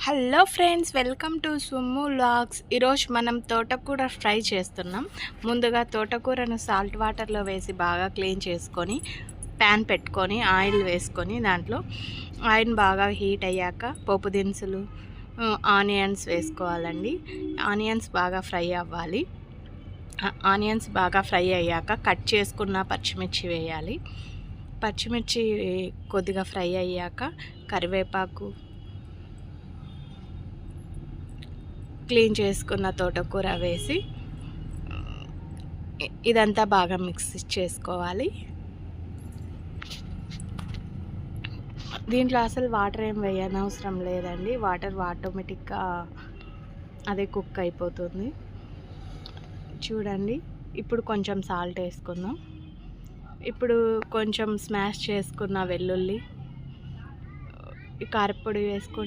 Hello friends, welcome to Summu vlogs. ఈరోజు మనం తోటకూర ఫ్రై చేస్తున్నాం. ముందుగా తోటకూరను సాల్ట్ వాటర్లో వేసి బాగా క్లీన్ చేసుకొని ప్యాన్ పెట్టుకొని ఆయిల్ వేసుకొని దాంట్లో ఆయిల్ బాగా హీట్ అయ్యాక పోపు దినుసులు, ఆనియన్స్ వేసుకోవాలండి. ఆనియన్స్ బాగా ఫ్రై అవ్వాలి. ఆనియన్స్ బాగా ఫ్రై అయ్యాక కట్ చేసుకున్న పచ్చిమిర్చి వేయాలి. పచ్చిమిర్చి కొద్దిగా ఫ్రై అయ్యాక కరివేపాకు, క్లీన్ చేసుకున్న తోటకూర వేసి ఇదంతా బాగా మిక్స్ చేసుకోవాలి. దీంట్లో అసలు వాటర్ ఏం వేయనవసరం లేదండి. వాటర్ ఆటోమేటిక్గా అదే కుక్ అయిపోతుంది. చూడండి, ఇప్పుడు కొంచెం సాల్ట్ వేసుకుందాం. ఇప్పుడు కొంచెం స్మాష్ చేసుకున్న వెల్లుల్లి, కారపొడి వేసుకుంటే